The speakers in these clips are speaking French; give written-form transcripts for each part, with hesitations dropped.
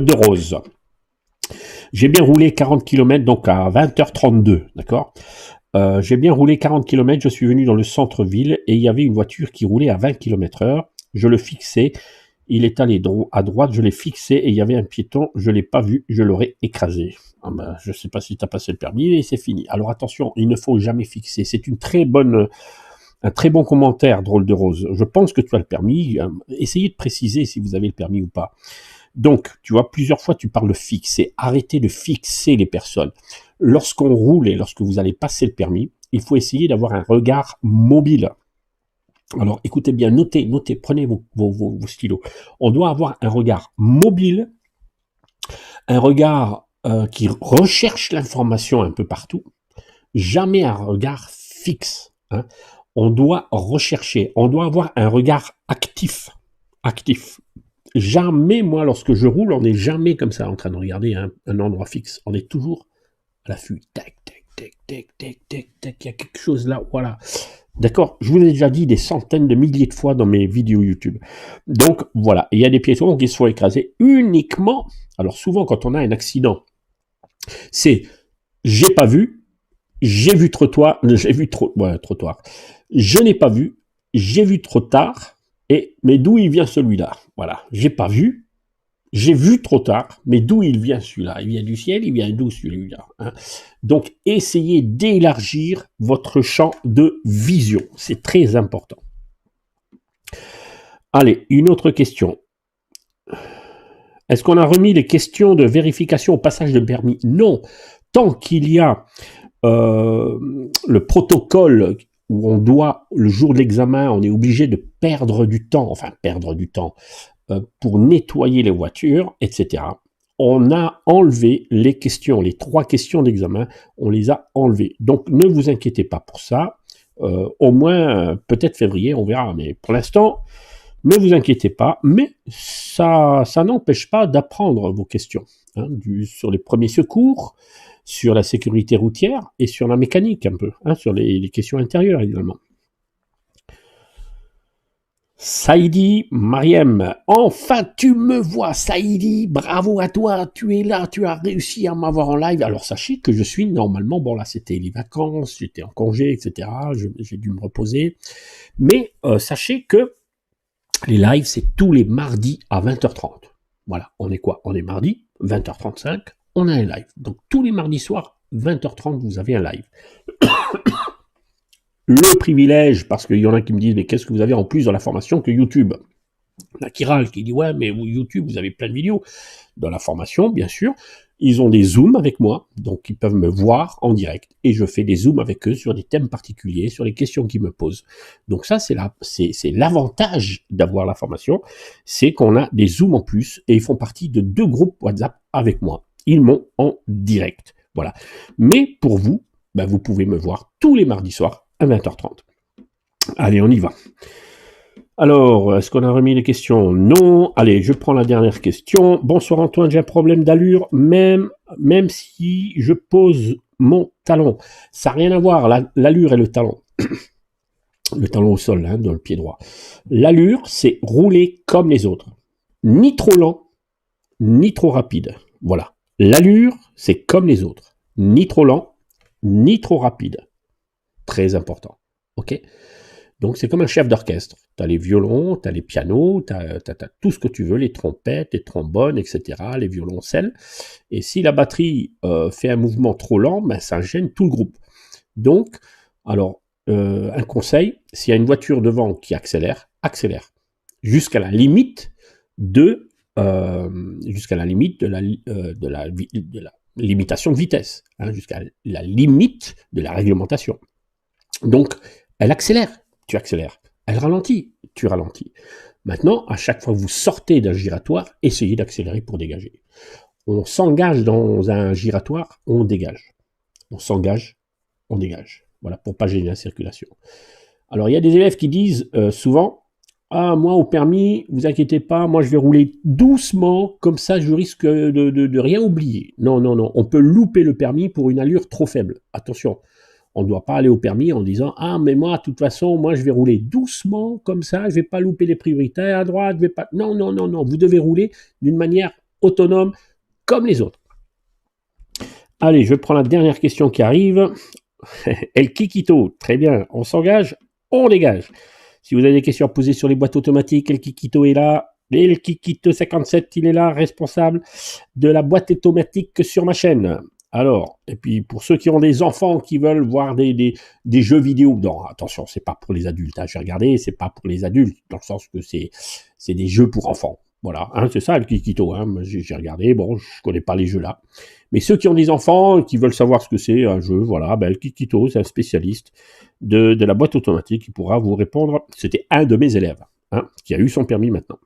de Rose. J'ai bien roulé 40 km, donc à 20h32, d'accord. J'ai bien roulé 40 km, je suis venu dans le centre-ville et il y avait une voiture qui roulait à 20 km/h. Je le fixais, il est allé à droite, je l'ai fixé et il y avait un piéton, je l'ai pas vu, je l'aurais écrasé. Ah ben, je sais pas si tu as passé le permis et c'est fini. Alors attention, il ne faut jamais fixer. C'est un très bon commentaire, drôle de Rose. Je pense que tu as le permis. Essayez de préciser si vous avez le permis ou pas. Donc, tu vois, plusieurs fois tu parles de fixer. Arrêtez de fixer les personnes. Lorsqu'on roule et lorsque vous allez passer le permis, il faut essayer d'avoir un regard mobile. Alors, écoutez bien, notez, prenez vos stylos. On doit avoir un regard mobile, un regard qui recherche l'information un peu partout, jamais un regard fixe. Hein. On doit rechercher, on doit avoir un regard actif. Actif. Jamais, moi, lorsque je roule, on n'est jamais comme ça en train de regarder un endroit fixe. On est toujours à l'affût. Tac, tac, tac, tac, tac, tac, tac. Il y a quelque chose là, voilà. D'accord, je vous l'ai déjà dit des centaines de milliers de fois dans mes vidéos YouTube. Donc, voilà, il y a des piétons qui se font écraser uniquement. Alors, souvent, quand on a un accident, c'est j'ai pas vu, j'ai vu trottoir, trottoir. Je n'ai pas vu, j'ai vu trop tard. Mais d'où il vient celui-là? Voilà, j'ai pas vu, j'ai vu trop tard, mais d'où il vient celui-là? Il vient du ciel, il vient d'où celui-là? Hein. Donc, essayez d'élargir votre champ de vision. C'est très important. Allez, une autre question. Est-ce qu'on a remis les questions de vérification au passage de permis? Non. Tant qu'il y a le protocole où on doit, le jour de l'examen, on est obligé de perdre du temps, pour nettoyer les voitures, etc. On a enlevé les questions, les 3 questions d'examen, on les a enlevées. Donc ne vous inquiétez pas pour ça. Au moins, peut-être février, on verra. Mais pour l'instant, ne vous inquiétez pas. Mais ça n'empêche pas d'apprendre vos questions. Hein, sur les premiers secours, sur la sécurité routière et sur la mécanique un peu, hein, sur les questions intérieures également. Saïdi, Mariem, enfin tu me vois Saïdi, bravo à toi, tu es là, tu as réussi à m'avoir en live. Alors sachez que je suis normalement, bon là c'était les vacances, j'étais en congé, etc. J'ai dû me reposer. Mais sachez que les lives c'est tous les mardis à 20h30. Voilà, on est quoi? On est mardi, 20h35, on a un live. Donc tous les mardis soirs, 20h30, vous avez un live. Le privilège, parce qu'il y en a qui me disent, mais qu'est-ce que vous avez en plus dans la formation que YouTube? La Kiral qui dit, ouais, mais YouTube, vous avez plein de vidéos. Dans la formation, bien sûr, ils ont des zooms avec moi, donc ils peuvent me voir en direct. Et je fais des zooms avec eux sur des thèmes particuliers, sur les questions qu'ils me posent. Donc ça, c'est l'avantage d'avoir la formation, c'est qu'on a des zooms en plus, et ils font partie de 2 groupes WhatsApp avec moi. Ils m'ont en direct. Voilà. Mais pour vous, ben, vous pouvez me voir tous les mardis soirs à 20h30. Allez, on y va. Alors, est-ce qu'on a remis les questions? Non. Allez, je prends la dernière question. Bonsoir Antoine, j'ai un problème d'allure, même si je pose mon talon. Ça n'a rien à voir, l'allure et le talon. Le talon au sol, hein, dans le pied droit. L'allure, c'est rouler comme les autres. Ni trop lent, ni trop rapide. Voilà. L'allure, c'est comme les autres. Ni trop lent, ni trop rapide. Très important. Ok? Donc c'est comme un chef d'orchestre. Tu as les violons, tu as les pianos, tu as tout ce que tu veux, les trompettes, les trombones, etc., les violoncelles. Et si la batterie fait un mouvement trop lent, ben, ça gêne tout le groupe. Donc, alors, un conseil, s'il y a une voiture devant qui accélère, accélère. Jusqu'à la limite de la limitation de vitesse, hein, jusqu'à la limite de la réglementation. Donc, elle accélère, tu accélères. Elle ralentit, tu ralentis. Maintenant, à chaque fois que vous sortez d'un giratoire, essayez d'accélérer pour dégager. On s'engage dans un giratoire, on dégage. On s'engage, on dégage. Voilà, pour pas gêner la circulation. Alors, il y a des élèves qui disent souvent, ah, moi, au permis, vous inquiétez pas, moi, je vais rouler doucement, comme ça, je risque de rien oublier. Non, non, non, on peut louper le permis pour une allure trop faible. Attention. On ne doit pas aller au permis en disant « Ah, mais moi, de toute façon, moi, je vais rouler doucement, comme ça, je ne vais pas louper les priorités à droite, je vais pas... » Non, non, non, non, vous devez rouler d'une manière autonome comme les autres. Allez, je prends la dernière question qui arrive. El Kikito, très bien, on s'engage, on dégage. Si vous avez des questions à poser sur les boîtes automatiques, El Kikito est là. El Kikito 57, il est là, responsable de la boîte automatique sur ma chaîne. Alors, et puis pour ceux qui ont des enfants qui veulent voir des jeux vidéo, non, attention, c'est pas pour les adultes, hein, j'ai regardé, c'est pas pour les adultes, dans le sens que c'est des jeux pour enfants. Voilà, hein, c'est ça le Kikito, hein, j'ai regardé, bon, je connais pas les jeux là. Mais ceux qui ont des enfants, qui veulent savoir ce que c'est un jeu, voilà, ben, le Kikito, c'est un spécialiste de la boîte automatique qui pourra vous répondre. C'était un de mes élèves, hein, qui a eu son permis maintenant.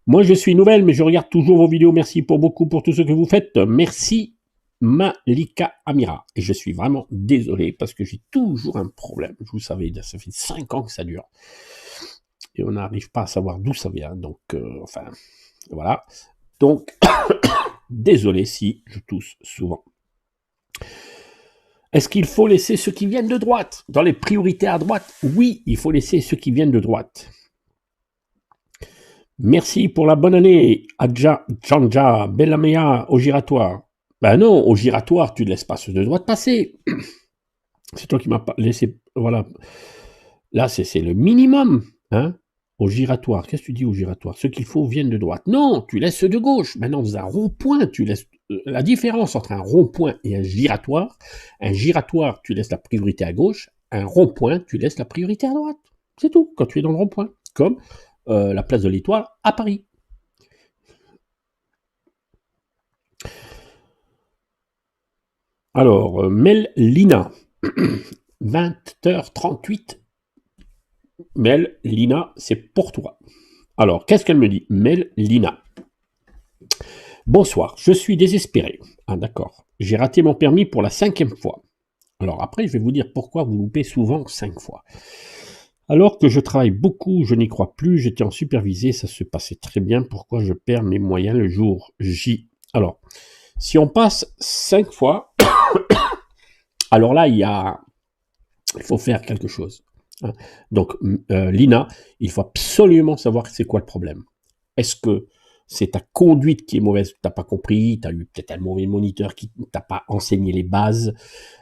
Moi, je suis nouvelle, mais je regarde toujours vos vidéos. Merci beaucoup pour tout ce que vous faites. Merci, Malika Amira. Et je suis vraiment désolé parce que j'ai toujours un problème. Vous savez, ça fait 5 ans que ça dure. Et on n'arrive pas à savoir d'où ça vient. Donc, enfin, voilà. Donc, désolé si je tousse souvent. Est-ce qu'il faut laisser ceux qui viennent de droite dans les priorités à droite? Oui, il faut laisser ceux qui viennent de droite. Merci pour la bonne année, Adja, Janja, Bellamea, au giratoire. Ben non, au giratoire, tu ne laisses pas ceux de droite passer. C'est toi qui m'as laissé, voilà. Là, c'est le minimum, hein. Au giratoire, qu'est-ce que tu dis au giratoire? Ceux qu'il faut viennent de droite. Non, tu laisses ceux de gauche. Maintenant, dans un rond-point, tu laisses la différence entre un rond-point et un giratoire, tu laisses la priorité à gauche, un rond-point, tu laisses la priorité à droite. C'est tout, quand tu es dans le rond-point. Comme la place de l'Étoile à Paris. Alors, Mel Lina, 20h38. Mel Lina, c'est pour toi. Alors, qu'est-ce qu'elle me dit? Mel Lina. Bonsoir, je suis désespéré. Ah d'accord, j'ai raté mon permis pour la 5e fois. Alors après, je vais vous dire pourquoi vous loupez souvent 5 fois. Alors que je travaille beaucoup, je n'y crois plus, j'étais en supervisé, ça se passait très bien, pourquoi je perds mes moyens le jour J? Alors, si on passe 5 fois, alors là, il faut faire quelque chose. Donc, Lina, il faut absolument savoir c'est quoi le problème. Est-ce que c'est ta conduite qui est mauvaise, tu n'as pas compris, tu as eu peut-être un mauvais moniteur qui ne t'a pas enseigné les bases,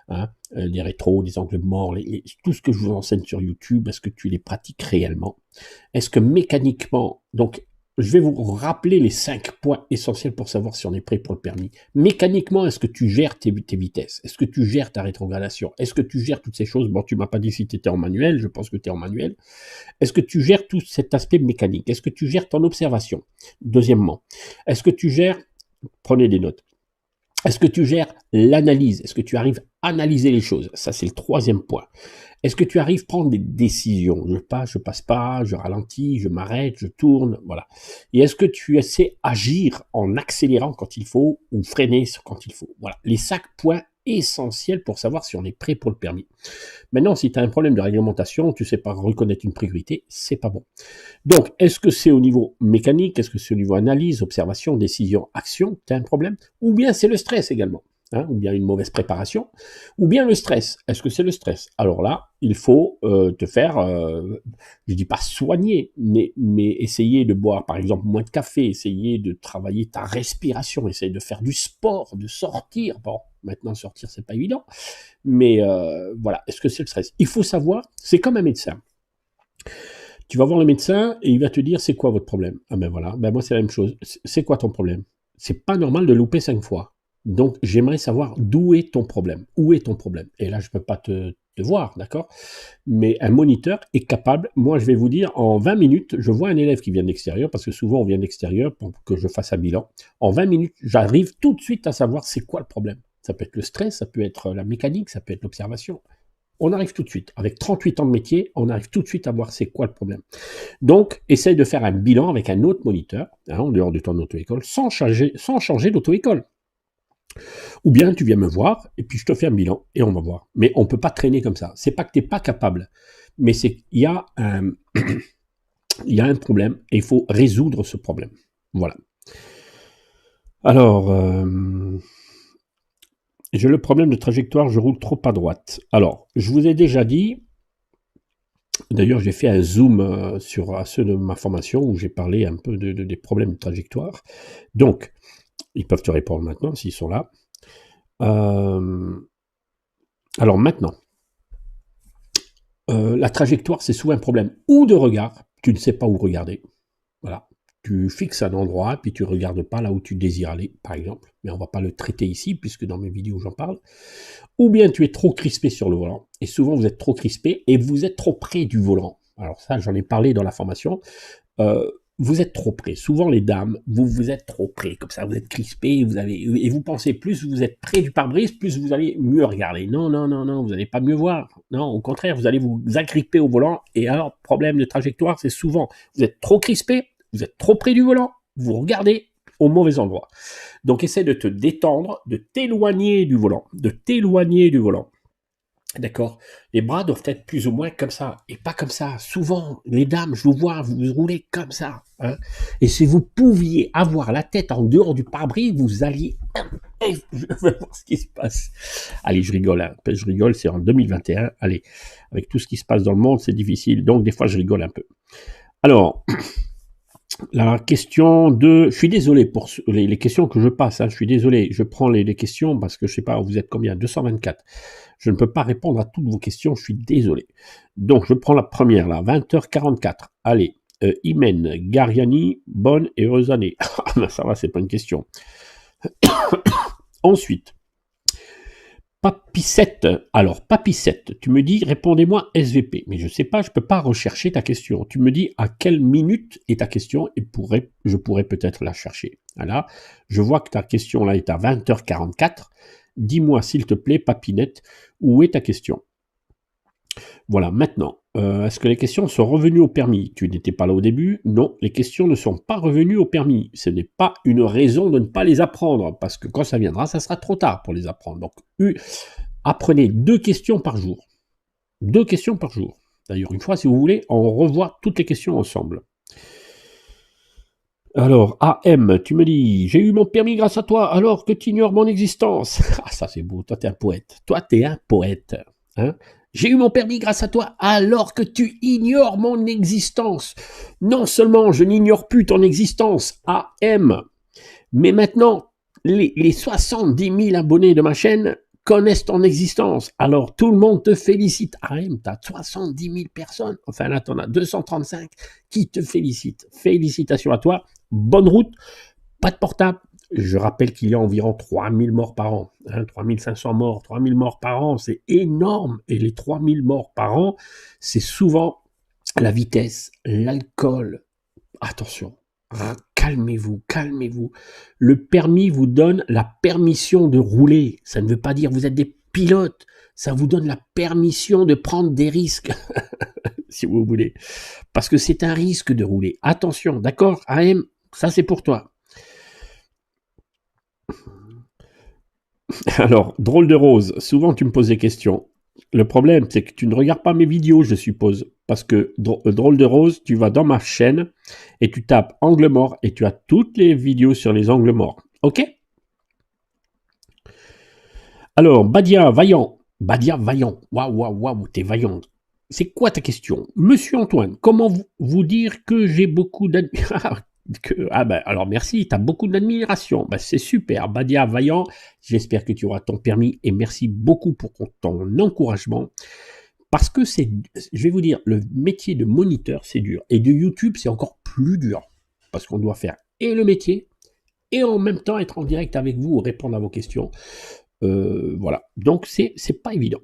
hein, les rétros, les angles morts, tout ce que je vous enseigne sur YouTube, est-ce que tu les pratiques réellement? Est-ce que mécaniquement, donc je vais vous rappeler les 5 points essentiels pour savoir si on est prêt pour le permis. Mécaniquement, est-ce que tu gères tes vitesses? Est-ce que tu gères ta rétrogradation? Est-ce que tu gères toutes ces choses? Bon, tu m'as pas dit si tu étais en manuel, je pense que tu es en manuel. Est-ce que tu gères tout cet aspect mécanique? Est-ce que tu gères ton observation? Deuxièmement, est-ce que tu gères, prenez des notes, est-ce que tu gères l'analyse? Est-ce que tu arrives à analyser les choses? Ça, c'est le 3e point. Est-ce que tu arrives à prendre des décisions? Je passe pas, je ralentis, je m'arrête, je tourne, voilà. Et est-ce que tu sais agir en accélérant quand il faut ou freiner quand il faut? Voilà, les 5 points essentiels pour savoir si on est prêt pour le permis. Maintenant, si tu as un problème de réglementation, tu sais pas reconnaître une priorité, c'est pas bon. Donc, est-ce que c'est au niveau mécanique? Est-ce que c'est au niveau analyse, observation, décision, action? Tu as un problème? Ou bien c'est le stress également? Hein, ou bien une mauvaise préparation, ou bien le stress. Est-ce que c'est le stress? Alors là, il faut te faire, je dis pas soigner, mais essayer de boire, par exemple, moins de café, essayer de travailler ta respiration, essayer de faire du sport, de sortir. Bon, maintenant sortir, c'est pas évident, mais voilà. Est-ce que c'est le stress? Il faut savoir, c'est comme un médecin. Tu vas voir le médecin et il va te dire c'est quoi votre problème? Ah ben voilà, ben moi c'est la même chose. C'est quoi ton problème? C'est pas normal de louper 5 fois. Donc, j'aimerais savoir d'où est ton problème. Où est ton problème? Et là, je ne peux pas te voir, d'accord? Mais un moniteur est capable, moi je vais vous dire, en 20 minutes, je vois un élève qui vient de l'extérieur, parce que souvent on vient de l'extérieur pour que je fasse un bilan. En 20 minutes, j'arrive tout de suite à savoir c'est quoi le problème. Ça peut être le stress, ça peut être la mécanique, ça peut être l'observation. On arrive tout de suite. Avec 38 ans de métier, on arrive tout de suite à voir c'est quoi le problème. Donc, essaye de faire un bilan avec un autre moniteur, hein, en dehors de ton auto-école, sans changer d'auto-école. Ou bien tu viens me voir et puis je te fais un bilan et on va voir. Mais on ne peut pas traîner comme ça. C'est pas que tu n'es pas capable, mais c'est qu'il y a un il y a un problème et il faut résoudre ce problème. Voilà. Alors, j'ai le problème de trajectoire, je roule trop à droite. Alors, je vous ai déjà dit, D'ailleurs, j'ai fait un zoom à ceux de ma formation où j'ai parlé un peu des problèmes de trajectoire. Donc, ils peuvent te répondre maintenant s'ils sont là. Alors maintenant, la trajectoire, c'est souvent un problème ou de regard, tu ne sais pas où regarder. Voilà. Tu fixes un endroit, puis tu ne regardes pas là où tu désires aller, par exemple. Mais on ne va pas le traiter ici, puisque dans mes vidéos, j'en parle. Ou bien tu es trop crispé sur le volant. Et souvent, vous êtes trop crispé et vous êtes trop près du volant. Alors ça, j'en ai parlé dans la formation. Vous êtes trop près. Souvent, les dames, vous êtes trop près. Comme ça, vous êtes crispé et vous pensez plus vous êtes près du pare-brise, plus vous allez mieux regarder. Non, non, non, non, vous n'allez pas mieux voir. Non, au contraire, vous allez vous agripper au volant. Et alors, problème de trajectoire, c'est souvent, vous êtes trop crispé, vous êtes trop près du volant, vous regardez au mauvais endroit. Donc, essaie de te détendre, de t'éloigner du volant, D'accord. Les bras doivent être plus ou moins comme ça, et pas comme ça. Souvent, les dames, je vous vois, vous roulez comme ça. Hein. Et si vous pouviez avoir la tête en dehors du pare-brise, vous alliez... Je veux voir ce qui se passe. Allez, je rigole. Hein. Je rigole, c'est en 2021. Allez, avec tout ce qui se passe dans le monde, c'est difficile. Donc, des fois, je rigole un peu. Alors... La question de... Je suis désolé pour les questions que je passe, hein, je suis désolé, je prends les questions parce que je sais pas, vous êtes combien? 224. Je ne peux pas répondre à toutes vos questions, je suis désolé. Donc je prends la première là, 20h44. Allez, Imen, Gariani, bonne et heureuse année. Ça va, c'est pas une question. Ensuite, Papissette, alors Papissette, tu me dis répondez-moi SVP, mais je sais pas, je peux pas rechercher ta question. Tu me dis à quelle minute est ta question et je pourrais peut-être la chercher. Voilà, je vois que ta question là est à 20h44. Dis-moi s'il te plaît, Papinette, où est ta question? Voilà, maintenant, est-ce que les questions sont revenues au permis? Tu n'étais pas là au début? Non, les questions ne sont pas revenues au permis. Ce n'est pas une raison de ne pas les apprendre, parce que quand ça viendra, ça sera trop tard pour les apprendre. Donc, apprenez 2 questions par jour. 2 questions par jour. D'ailleurs, une fois, si vous voulez, on revoit toutes les questions ensemble. Alors, AM, tu me dis, j'ai eu mon permis grâce à toi, alors que tu ignores mon existence. Ah, ça c'est beau, toi t'es un poète. Toi t'es un poète. Hein? J'ai eu mon permis grâce à toi, alors que tu ignores mon existence. Non seulement je n'ignore plus ton existence, AM, mais maintenant, les 70 000 abonnés de ma chaîne connaissent ton existence. Alors, tout le monde te félicite. AM, t'as 70 000 personnes. Enfin, là, t'en as 235 qui te félicitent. Félicitations à toi. Bonne route. Pas de portable. Je rappelle qu'il y a environ 3000 morts par an. Hein, 3500 morts, 3000 morts par an, c'est énorme. Et les 3000 morts par an, c'est souvent la vitesse, l'alcool. Attention. Calmez-vous, calmez-vous. Le permis vous donne la permission de rouler. Ça ne veut pas dire que vous êtes des pilotes. Ça vous donne la permission de prendre des risques, si vous voulez. Parce que c'est un risque de rouler. Attention, d'accord, AM, ça c'est pour toi. Alors, drôle de rose, souvent tu me poses des questions. Le problème, c'est que tu ne regardes pas mes vidéos, je suppose. Parce que drôle de rose, tu vas dans ma chaîne et tu tapes angle mort et tu as toutes les vidéos sur les angles morts. Ok? Alors, Badia Vaillant. Badia Vaillant. Waouh, waouh, waouh, t'es vaillant. C'est quoi ta question? Monsieur Antoine, comment vous dire que j'ai beaucoup d'admiration? Ah ben, alors merci, t'as beaucoup d'admiration. Ben, c'est super. Badia Vaillant, j'espère que tu auras ton permis et merci beaucoup pour ton encouragement. Parce que je vais vous dire, le métier de moniteur, c'est dur. Et de YouTube, c'est encore plus dur. Parce qu'on doit faire et le métier, et en même temps être en direct avec vous, répondre à vos questions. Voilà. Donc, c'est pas évident.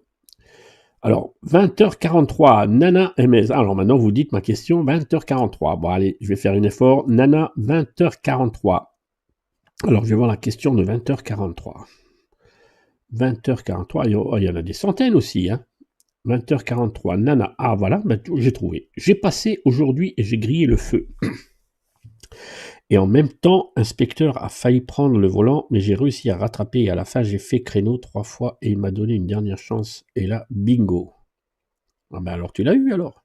Alors, 20h43, Nana MS. Alors maintenant, vous dites ma question, 20h43. Bon, allez, je vais faire un effort. Nana, 20h43. Alors, je vais voir la question de 20h43. 20h43, il y en a des centaines aussi, hein. 20h43, Nana. Ah, voilà, ben, j'ai trouvé. J'ai passé aujourd'hui et j'ai grillé le feu. Et en même temps, inspecteur a failli prendre le volant, mais j'ai réussi à rattraper et à la fin, j'ai fait créneau 3 fois et il m'a donné une dernière chance. Et là, bingo. Ah ben alors tu l'as eu alors.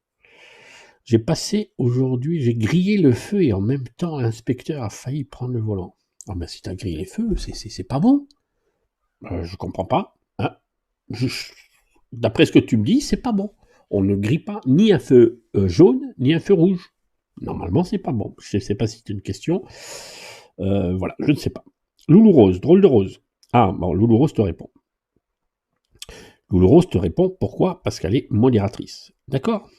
J'ai passé aujourd'hui, j'ai grillé le feu et en même temps, l'inspecteur a failli prendre le volant. Ah ben si t'as grillé le feu, c'est pas bon. Je comprends pas. Hein. D'après ce que tu me dis, c'est pas bon. On ne grille pas ni un feu jaune, ni un feu rouge. Normalement, c'est pas bon. Je ne sais pas si c'est une question. Voilà, je ne sais pas. Loulou Rose, drôle de rose. Ah, bon, Loulou Rose te répond. Loulou Rose te répond, pourquoi? Parce qu'elle est modératrice. D'accord?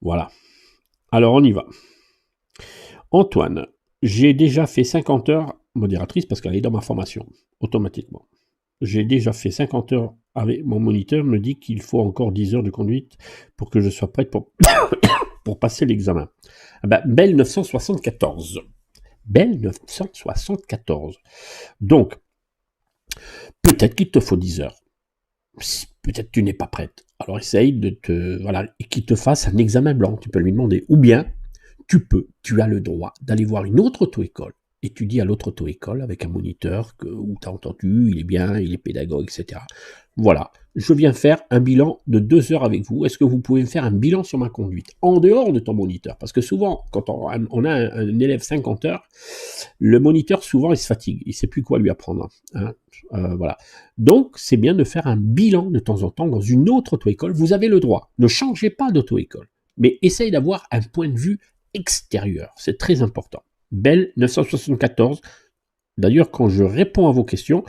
Voilà. Alors, on y va. Antoine, j'ai déjà fait 50 heures modératrice parce qu'elle est dans ma formation, automatiquement. J'ai déjà fait 50 heures avec mon moniteur, me dit qu'il faut encore 10 heures de conduite pour que je sois prête pour, pour passer l'examen. Ah ben, belle 974. Belle 974. Donc, peut-être qu'il te faut 10 heures. Peut-être que tu n'es pas prête. Alors essaye de te... Voilà, et qu'il te fasse un examen blanc. Tu peux lui demander. Ou bien, tu as le droit d'aller voir une autre auto-école. Et tu dis à l'autre auto-école, avec un moniteur, où tu as entendu, il est bien, il est pédagogue, etc. Voilà, je viens faire un bilan de 2 heures avec vous. Est-ce que vous pouvez me faire un bilan sur ma conduite en dehors de ton moniteur? Parce que souvent, quand on a un élève 50 heures, le moniteur, souvent, il se fatigue. Il ne sait plus quoi lui apprendre. Hein. Voilà. Donc, c'est bien de faire un bilan de temps en temps dans une autre auto-école. Vous avez le droit. Ne changez pas d'auto-école. Mais essaye d'avoir un point de vue extérieur. C'est très important. Belle 974. D'ailleurs, quand je réponds à vos questions,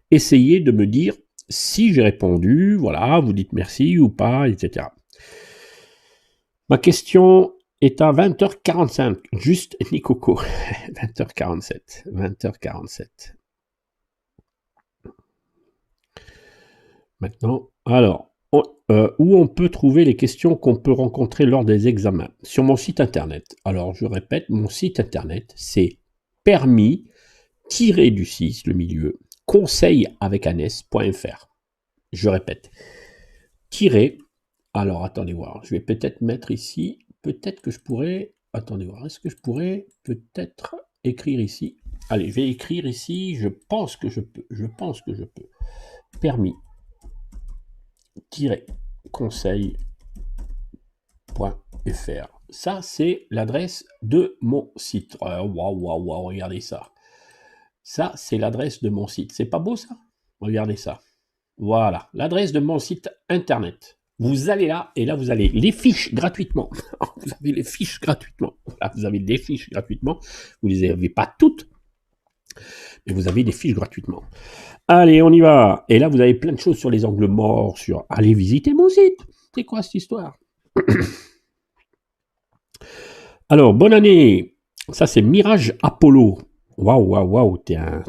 essayez de me dire si j'ai répondu, voilà, vous dites merci ou pas, etc. Ma question est à 20h45, juste Nicoco. 20h47. 20h47. Maintenant, alors, où on peut trouver les questions qu'on peut rencontrer lors des examens? Sur mon site internet. Alors, je répète, mon site internet, c'est permis-du-6, le milieu, conseil avec un s.fr. Je répète, alors attendez voir, je vais peut-être mettre ici, peut-être que je pourrais, attendez voir, est-ce que je pourrais peut-être écrire ici? Allez, je vais écrire ici, je pense que je peux, permis conseil.fr. Ça, c'est l'adresse de mon site. Waouh, regardez ça. Ça, c'est l'adresse de mon site. C'est pas beau, ça? Regardez ça. Voilà, l'adresse de mon site internet. Vous allez là, et là, vous avez les fiches gratuitement. Vous avez les fiches gratuitement. Là, vous avez des fiches gratuitement. Vous ne les avez pas toutes, mais vous avez des fiches gratuitement. Allez, on y va. Et là, vous avez plein de choses sur les angles morts, sur... Allez visiter mon site. C'est quoi cette histoire? Alors, bonne année. Ça, c'est Mirage Apollo. Waouh. T'es un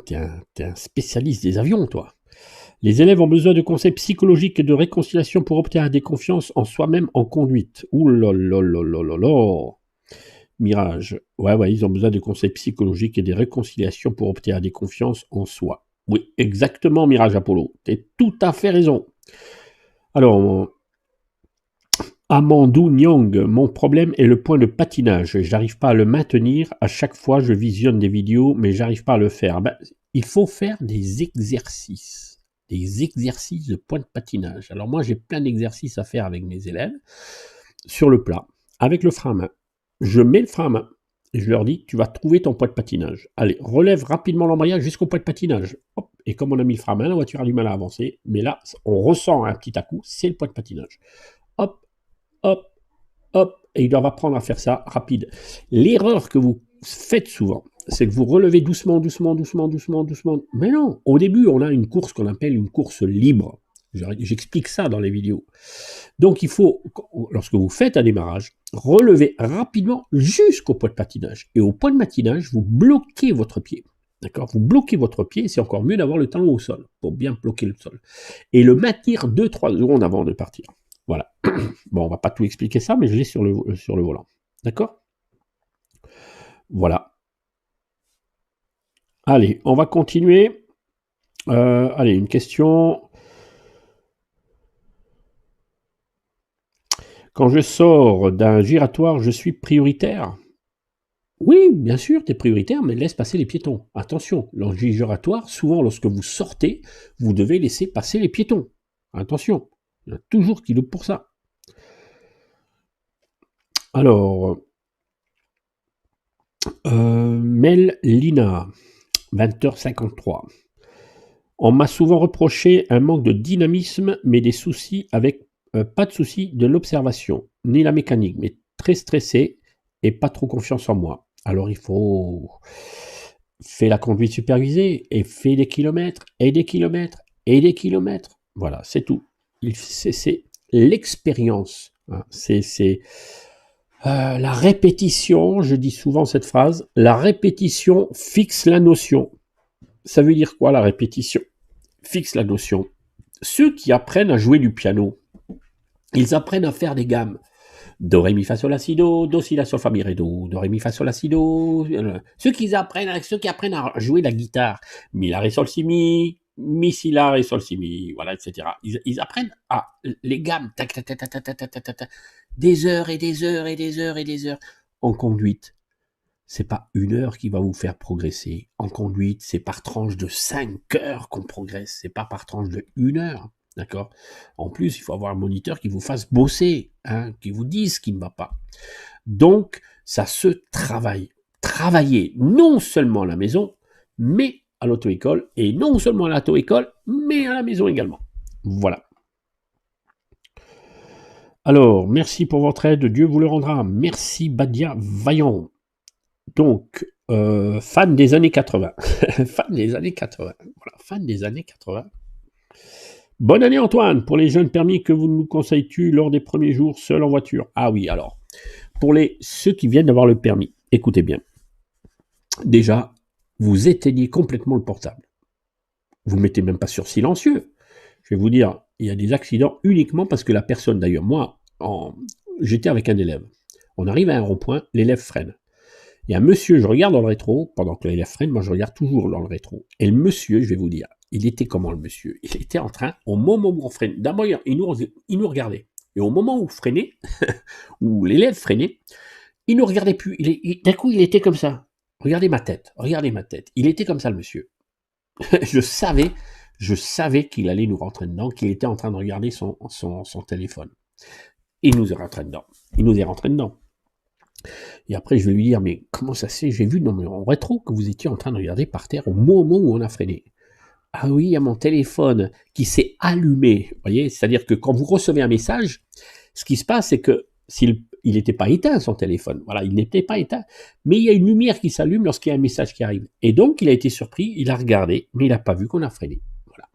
spécialiste des avions, toi. Les élèves ont besoin de conseils psychologiques et de réconciliation pour obtenir des confiances en soi-même en conduite. Ouh là là là là là là. Mirage. Ouais, ils ont besoin de conseils psychologiques et des réconciliations pour obtenir des confiances en soi. Oui, exactement, Mirage Apollo. Tu as tout à fait raison. Alors, Amandou Nyong, mon problème est le point de patinage. J'arrive pas à le maintenir. À chaque fois, je visionne des vidéos, mais j'arrive pas à le faire. Ben, il faut faire des exercices. Des exercices de point de patinage. Alors moi, j'ai plein d'exercices à faire avec mes élèves sur le plat, avec le frein à main. Je mets le frein à main et je leur dis, tu vas trouver ton point de patinage. Allez, relève rapidement l'embrayage jusqu'au point de patinage. Hop, et comme on a mis le frein à main, la voiture a du mal à avancer. Mais là, on ressent un petit à-coup, c'est le point de patinage. Hop, et ils doivent apprendre à faire ça rapide. L'erreur que vous faites souvent, c'est que vous relevez doucement. Mais non, au début, on a une course qu'on appelle une course libre. J'explique ça dans les vidéos. Donc, il faut, lorsque vous faites un démarrage, relever rapidement jusqu'au point de patinage. Et au point de patinage, vous bloquez votre pied. D'accord? Vous bloquez votre pied, c'est encore mieux d'avoir le talon au sol, pour bien bloquer le sol. Et le maintenir 2-3 secondes avant de partir. Voilà. Bon, on va pas tout expliquer ça, mais je l'ai sur le volant. D'accord? Voilà. Allez, on va continuer. Allez, une question. Quand je sors d'un giratoire, je suis prioritaire? Oui, bien sûr, tu es prioritaire, mais laisse passer les piétons. Attention, dans le giratoire, souvent, lorsque vous sortez, vous devez laisser passer les piétons. Attention, il y en a toujours qui loupent pour ça. Alors, Mel Lina, 20h53. On m'a souvent reproché un manque de dynamisme, mais des soucis avec pas de souci de l'observation, ni la mécanique, mais très stressé et pas trop confiance en moi. Alors il faut faire la conduite supervisée et faire des kilomètres et des kilomètres et des kilomètres. Voilà, c'est tout. C'est l'expérience. Hein. C'est la répétition, je dis souvent cette phrase, la répétition fixe la notion. Ça veut dire quoi la répétition? Fixe la notion. Ceux qui apprennent à jouer du piano, ils apprennent à faire des gammes. Do, ré, mi, fa, sol, la, si, do, si, la, sol, fa, mi, ré, do, ré, mi, fa, sol, la, si, do. Ceux qui apprennent à jouer la guitare, mi, la, ré, sol, si, mi, si, la, ré, sol, si, mi, voilà, etc. Ils apprennent à les gammes, tac, tac, tac, tac, tac, tac, tac, tac, des heures et des heures et des heures et des heures. En conduite, c'est pas 1 heure qui va vous faire progresser. En conduite, c'est par tranche de 5 heures qu'on progresse, c'est pas par tranche de 1 heure. D'accord? En plus, il faut avoir un moniteur qui vous fasse bosser, hein, qui vous dise ce qui ne va pas. Donc, ça se travaille. Travailler non seulement à la maison, mais à l'auto-école, et non seulement à l'auto-école, mais à la maison également. Voilà. Alors, merci pour votre aide, Dieu vous le rendra. Merci Badia Vaillant. Donc, fan des années 80. Fan des années 80. Voilà, fan des années 80. Bonne année Antoine, pour les jeunes permis, que vous nous conseilles-tu lors des premiers jours seul en voiture? Ah oui, alors, pour ceux qui viennent d'avoir le permis, écoutez bien. Déjà, vous éteignez complètement le portable. Vous ne le mettez même pas sur silencieux. Je vais vous dire, il y a des accidents uniquement parce que la personne, d'ailleurs, moi, j'étais avec un élève. On arrive à un rond-point, l'élève freine. Il y a un monsieur, je regarde dans le rétro, pendant que l'élève freine, moi je regarde toujours dans le rétro. Et le monsieur, je vais vous dire, il était comment le monsieur? Il était en train, au moment où on freine, d'abord il nous regardait. Et au moment où freinait, où l'élève freinait, il ne regardait plus. D'un coup, il était comme ça. Regardez ma tête. Il était comme ça le monsieur. je savais qu'il allait nous rentrer dedans, qu'il était en train de regarder son téléphone. Il nous est rentré dedans. Et après, je vais lui dire, mais comment ça c'est? J'ai vu dans mon rétro que vous étiez en train de regarder par terre au moment où on a freiné. Ah oui, il y a mon téléphone qui s'est allumé. Vous voyez, c'est-à-dire que quand vous recevez un message, ce qui se passe, c'est que s'il n'était pas éteint, son téléphone. Voilà, il n'était pas éteint. Mais il y a une lumière qui s'allume lorsqu'il y a un message qui arrive. Et donc, il a été surpris, il a regardé, mais il n'a pas vu qu'on a freiné. Voilà.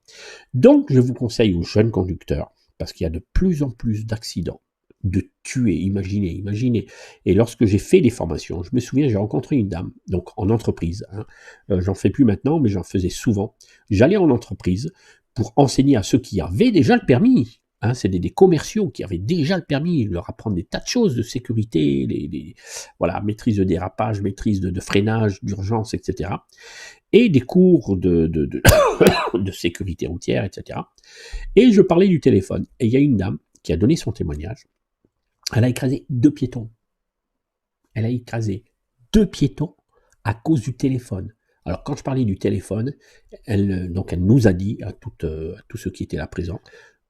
Donc, je vous conseille aux jeunes conducteurs, parce qu'il y a de plus en plus d'accidents, de tuer, imaginez. Et lorsque j'ai fait des formations, je me souviens, j'ai rencontré une dame, donc en entreprise, hein, j'en fais plus maintenant, mais j'en faisais souvent. J'allais en entreprise pour enseigner à ceux qui avaient déjà le permis. Hein, c'est des commerciaux qui avaient déjà le permis, leur apprendre des tas de choses de sécurité, voilà, maîtrise de dérapage, maîtrise de freinage, d'urgence, etc. Et des cours de sécurité routière, etc. Et je parlais du téléphone. Et il y a une dame qui a donné son témoignage. Elle a écrasé 2 piétons. À cause du téléphone. Alors, quand je parlais du téléphone, elle nous a dit, à tous ceux qui étaient là présents,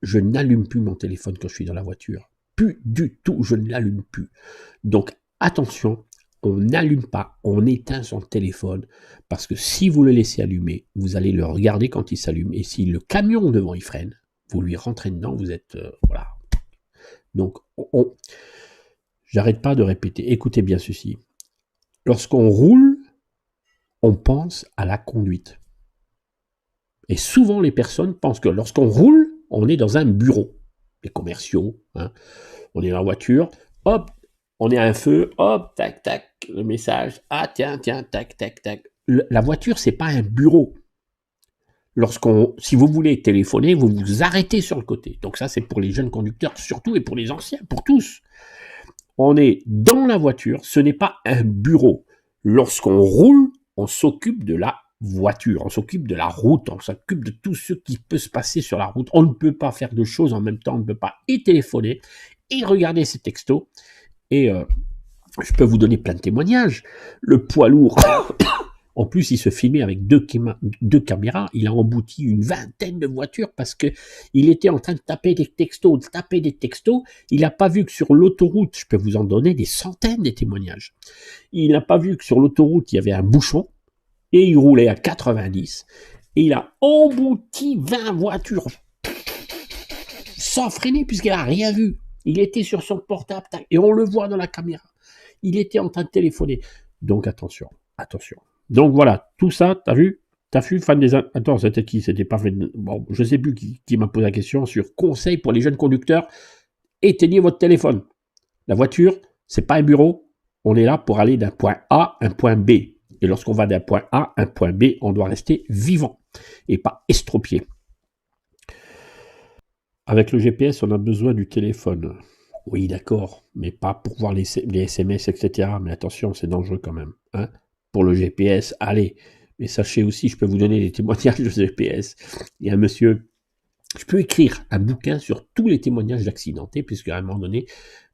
je n'allume plus mon téléphone quand je suis dans la voiture. Plus du tout, je ne l'allume plus. Donc, attention, on n'allume pas, on éteint son téléphone, parce que si vous le laissez allumer, vous allez le regarder quand il s'allume, et si le camion devant il freine, vous lui rentrez dedans, vous êtes... voilà. Donc, j'arrête pas de répéter, écoutez bien ceci. Lorsqu'on roule, on pense à la conduite. Et souvent, les personnes pensent que lorsqu'on roule, on est dans un bureau. Les commerciaux, hein. On est dans la voiture, hop, on est à un feu, hop, tac, tac, le message, ah tiens, tac, tac, tac. La voiture, c'est pas un bureau. Si vous voulez téléphoner, vous vous arrêtez sur le côté. Donc ça, c'est pour les jeunes conducteurs surtout, et pour les anciens, pour tous. On est dans la voiture, ce n'est pas un bureau. Lorsqu'on roule, on s'occupe de la voiture, on s'occupe de la route, on s'occupe de tout ce qui peut se passer sur la route. On ne peut pas faire deux choses en même temps, on ne peut pas et téléphoner et regarder ses textos. Et je peux vous donner plein de témoignages. Le poids lourd, en plus, il se filmait avec deux caméras. Il a embouti une 20aine de voitures parce que il était en train de taper des textos. Il n'a pas vu que sur l'autoroute, je peux vous en donner des centaines de témoignages. Il n'a pas vu que sur l'autoroute, il y avait un bouchon et il roulait à 90 et il a embouti 20 voitures sans freiner puisqu'il n'a rien vu. Il était sur son portable et on le voit dans la caméra. Il était en train de téléphoner. Donc attention, attention. Donc voilà, tout ça, t'as vu, fan des... Attends, c'était qui? C'était pas fait... Bon, je sais plus qui m'a posé la question sur conseil pour les jeunes conducteurs. Éteignez votre téléphone. La voiture, c'est pas un bureau. On est là pour aller d'un point A à un point B. Et lorsqu'on va d'un point A à un point B, on doit rester vivant et pas estropié. Avec le GPS, on a besoin du téléphone. Oui, d'accord, mais pas pour voir les SMS, etc. Mais attention, c'est dangereux quand même. Hein, pour le GPS, allez. Mais sachez aussi, je peux vous donner les témoignages de GPS. Il y a un monsieur, je peux écrire un bouquin sur tous les témoignages d'accidentés, puisqu'à un moment donné,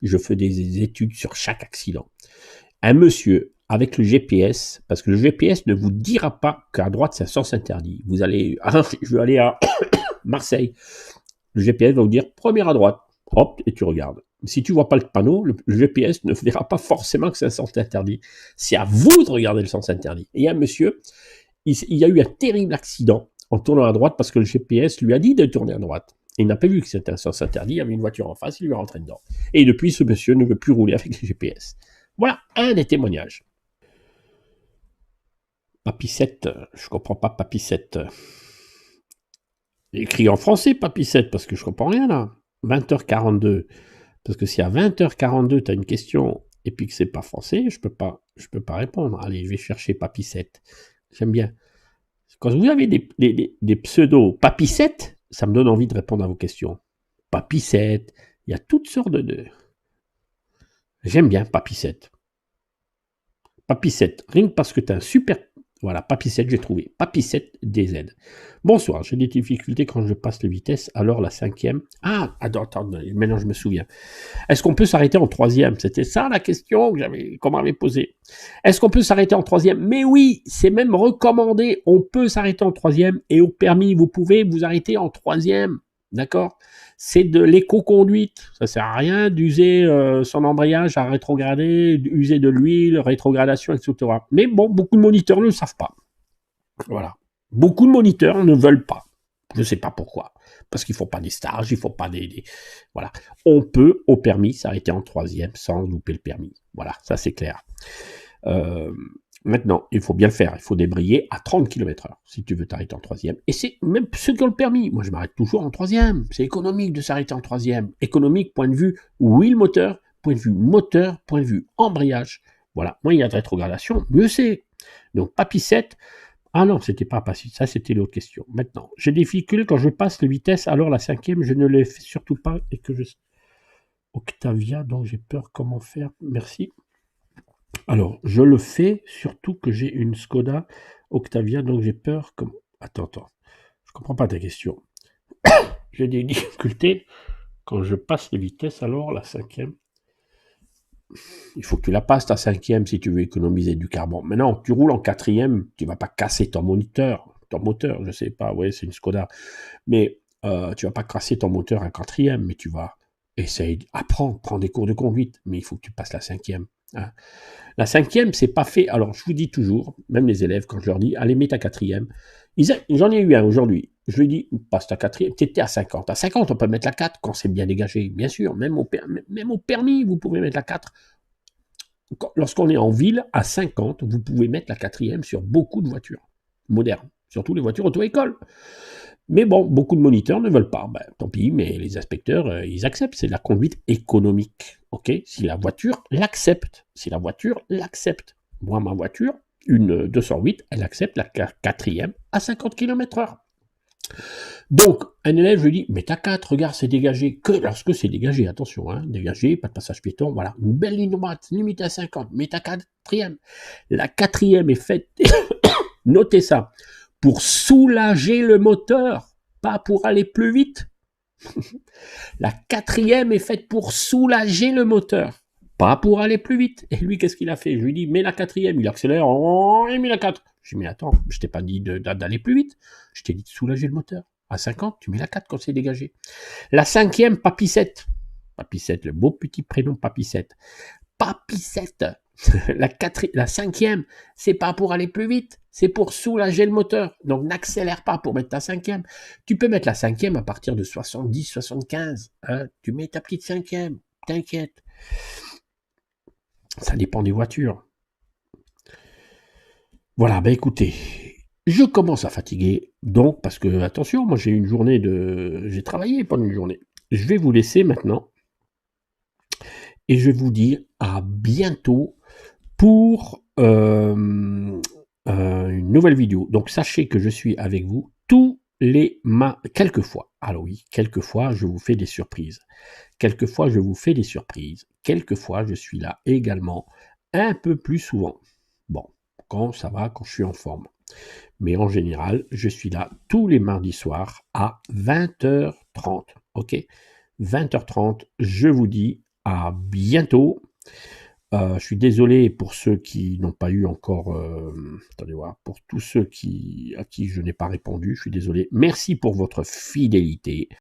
je fais des études sur chaque accident. Un monsieur avec le GPS, parce que le GPS ne vous dira pas qu'à droite, c'est un sens interdit. Vous allez, je veux aller à Marseille. Le GPS va vous dire première à droite. Hop, et tu regardes. Si tu vois pas le panneau, le GPS ne verra pas forcément que c'est un sens interdit. C'est à vous de regarder le sens interdit. Et il y a un monsieur, il y a eu un terrible accident en tournant à droite parce que le GPS lui a dit de tourner à droite. Et il n'a pas vu que c'était un sens interdit, il y avait une voiture en face, il lui est rentré dedans. Et depuis, ce monsieur ne veut plus rouler avec le GPS. Voilà un des témoignages. Papissette, je comprends pas Papissette. Écrit en français, Papissette, parce que je comprends rien là. 20h42. Parce que si à 20h42, tu as une question et puis que c'est pas français, je peux pas répondre. Allez, je vais chercher Papissette. J'aime bien. Quand vous avez des pseudos Papissette, ça me donne envie de répondre à vos questions. Papissette, il y a toutes sortes de... J'aime bien Papissette. Papissette, rien que parce que tu as un super... Voilà, Papissette, j'ai trouvé. Papissette DZ. Bonsoir, j'ai des difficultés quand je passe les vitesses, alors la 5e... Ah, attends, maintenant je me souviens. Est-ce qu'on peut s'arrêter en 3e? C'était ça la question qu'on m'avait posée. Est-ce qu'on peut s'arrêter en 3e? Mais oui, c'est même recommandé. On peut s'arrêter en 3e et au permis, vous pouvez vous arrêter en 3e. D'accord? C'est de l'éco-conduite. Ça sert à rien d'user son embrayage à rétrograder, d'user de l'huile, rétrogradation, etc. Mais bon, beaucoup de moniteurs ne le savent pas. Voilà. Beaucoup de moniteurs ne veulent pas. Je ne sais pas pourquoi. Parce qu'il ne faut pas des stages, il ne faut pas des... Voilà. On peut, au permis, s'arrêter en 3e sans louper le permis. Voilà, ça c'est clair. Maintenant, il faut bien le faire. Il faut débrayer à 30 km/h si tu veux t'arrêter en 3e. Et c'est même ceux qui ont le permis. Moi, je m'arrête toujours en 3e. C'est économique de s'arrêter en 3e. Économique, point de vue wheel moteur, point de vue moteur, point de vue embrayage. Voilà. Moins il y a de rétrogradation, mieux c'est. Donc, Papissette. Ah non, c'était pas Papissette. Ça, c'était l'autre question. Maintenant, j'ai des difficultés quand je passe les vitesses. Alors, la 5e, je ne le fais surtout pas et que je... Octavia, donc j'ai peur. Comment faire? Merci. Alors, je le fais, surtout que j'ai une Skoda Octavia, donc j'ai peur comme... Attends, je comprends pas ta question. J'ai des difficultés quand je passe les vitesses, alors la 5e. Il faut que tu la passes, ta 5e, si tu veux économiser du carbone. Maintenant, tu roules en 4e, tu vas pas casser ton moteur, je sais pas, ouais, c'est une Skoda. Mais tu vas pas casser ton moteur en 4e, mais tu vas essayer d'apprendre, prendre des cours de conduite, mais il faut que tu passes la 5e. Hein. La 5e, c'est pas fait. Alors, je vous dis toujours, même les élèves, quand je leur dis, allez, mets ta 4e. J'en ai eu un aujourd'hui. Je lui dis, passe ta 4e. Tu étais à 50. À 50, on peut mettre la 4 quand c'est bien dégagé. Bien sûr, même au permis, vous pouvez mettre la 4. Lorsqu'on est en ville, à 50, vous pouvez mettre la 4e sur beaucoup de voitures modernes. Surtout les voitures auto-école. Mais bon, beaucoup de moniteurs ne veulent pas. Ben, tant pis, mais les inspecteurs, ils acceptent. C'est de la conduite économique. Ok? Si la voiture l'accepte. Moi, ma voiture, une 208, elle accepte la 4e à 50 km/h. Donc, un élève, je lui dis, mets ta 4, regarde, c'est dégagé. Que lorsque c'est dégagé, attention, hein, dégagé, pas de passage piéton, voilà. Une belle ligne droite, limite à 50, mets ta 4e. La 4e est faite, notez ça, pour soulager le moteur, pas pour aller plus vite. La 4e est faite pour soulager le moteur, pas pour aller plus vite. Et lui, qu'est-ce qu'il a fait? Je lui dis, mets la 4e, il accélère, il met la 4. Je lui dis, mais attends, je t'ai pas dit d'aller plus vite, je t'ai dit de soulager le moteur. À 50, tu mets la 4 quand c'est dégagé. La 5e, Papissette. Papissette, le beau petit prénom Papissette. Papissette, La cinquième, c'est pas pour aller plus vite, c'est pour soulager le moteur. Donc n'accélère pas pour mettre ta cinquième. Tu peux mettre la cinquième à partir de 70, 75. Hein. Tu mets ta petite cinquième, t'inquiète. Ça dépend des voitures. Voilà, ben écoutez, je commence à fatiguer, donc, parce que, attention, moi j'ai travaillé pendant une journée. Je vais vous laisser maintenant, et je vais vous dire à bientôt pour une nouvelle vidéo. Donc sachez que je suis avec vous tous les quelquefois. Alors oui, quelquefois je vous fais des surprises. Quelquefois je vous fais des surprises. Quelquefois je suis là également un peu plus souvent. Bon, quand ça va, quand je suis en forme. Mais en général, je suis là tous les mardis soirs à 20h30. Ok, 20h30, je vous dis à bientôt. Je suis désolé pour ceux qui n'ont pas eu encore, attendez voir, pour tous ceux à qui je n'ai pas répondu, je suis désolé. Merci pour votre fidélité.